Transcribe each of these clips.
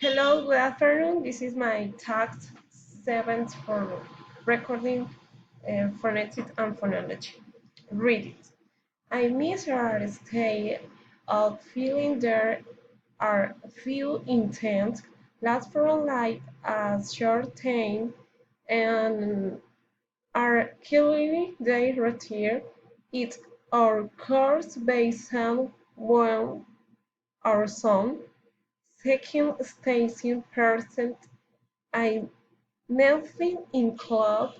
Hello, good afternoon. This is my task 7 for recording phonetics and phonology. Read it. I miss our state of feeling there are few intense, last for like a short time, and are killing their routine. It's our course based on one our son. Second station percent I nothing in club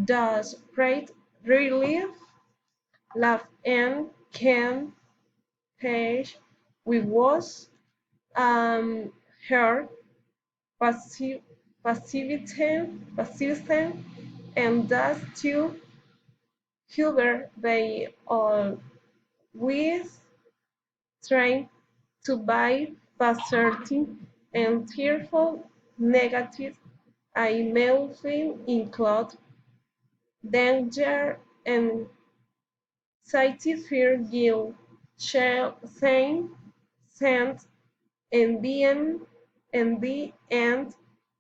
does great relief laugh and can page we was her passive passivity and thus to Huber they all with trying to buy passerty and tearful negative I melting include danger and cited fear guilt shall same sent and the end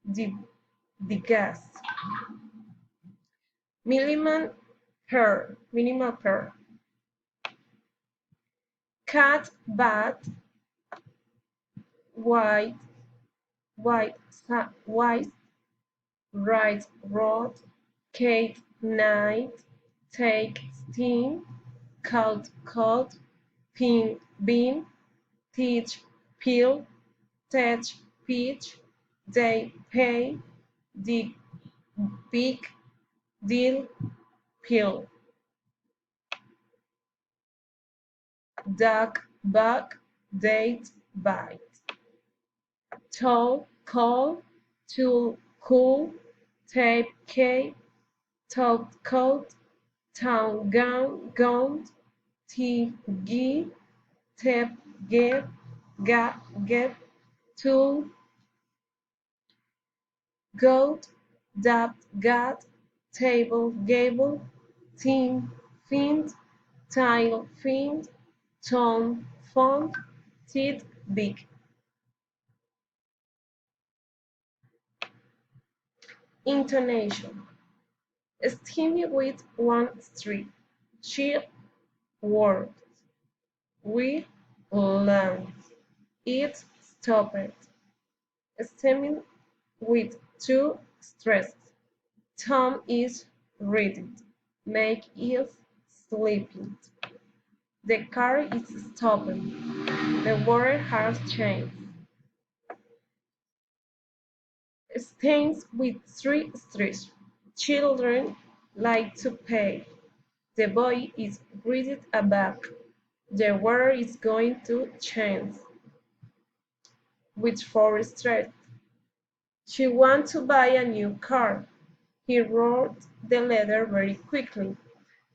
the gas minimal per cat bat white white right road Kate night take steam cold pin bean teach pill touch peach they pay the big deal pill duck buck date bite tall call tool cool tape cape top coat town gown tea gee tape get tool goat dab gat table gable team fiend tile fiend tone font teeth big intonation steamy with one street she worked we learned it stopped stemming with two stresses Tom is reading make is sleeping the car is stopping the weather has changed stains with three streets children like to play the boy is reading a book the weather is going to change with four streets she wants to buy a new car he wrote the letter very quickly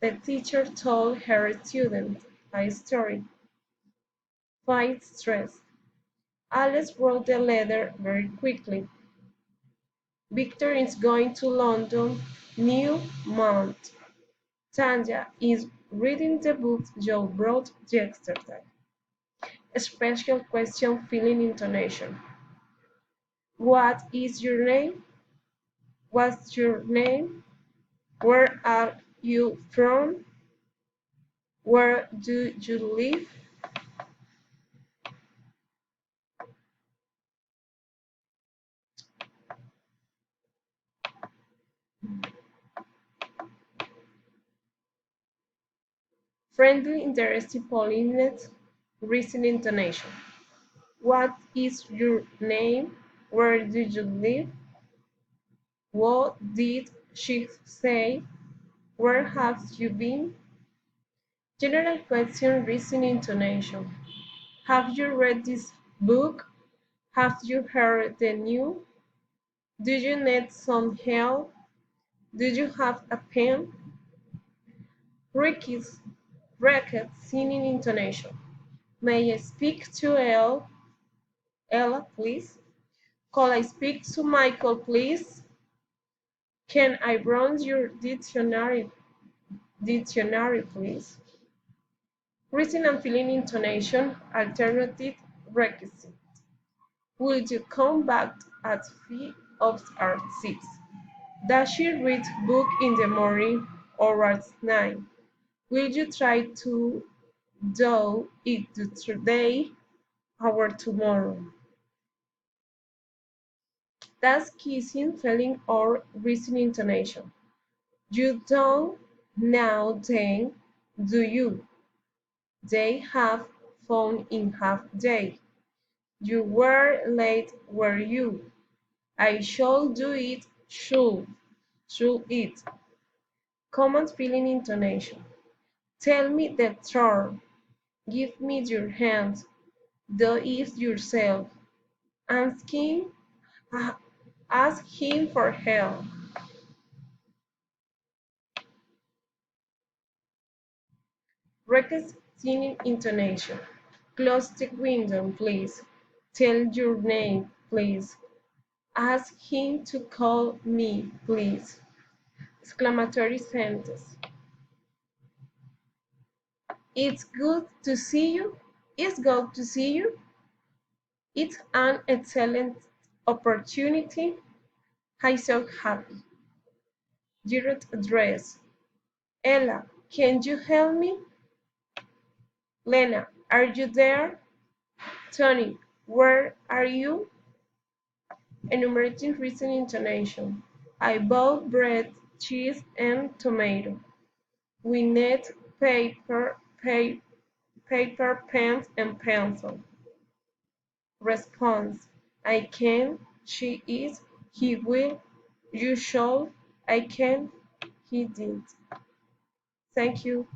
the teacher told her student a story. 5 stress. Alice wrote the letter very quickly. Victor is going to London new month. Tanya is reading the book Joe brought yesterday. A special question filling intonation. What is your name? What's your name? Where are you from? Where do you live? Friendly, interested, politeness, recent intonation. What is your name? Where do you live? What did she say? Where have you been? General question, recent intonation. Have you read this book? Have you heard the news? Do you need some help? Do you have a pen? Ricky's bracket singing intonation. May I speak to Ella, please? Could I speak to Michael, please? Can I run your dictionary, please? Reason and feeling intonation, alternative requisite. Will you come back at 5 or 6? Does she read book in the morning or at night? Will you try to do it today or tomorrow? That's kissing, feeling, or reasoning intonation. You don't now then, do you? They have phone in half day. You were late, were you? I shall do it, should it. Common feeling intonation. Tell me the truth. Give me your hand. Do it yourself. Asking, ask him for help. Reckless singing intonation. Close the window, please. Tell your name, please. Ask him to call me, please. Exclamatory sentence. It's good to see you. It's good to see you. It's an excellent opportunity. I'm so happy. Direct address. Ella, can you help me? Lena, are you there? Tony, where are you? Enumerating reason intonation. I bought bread, cheese, and tomato. We need paper, pens, and pencil. Response. I can, she is, he will, you shall, I can, he did. Thank you.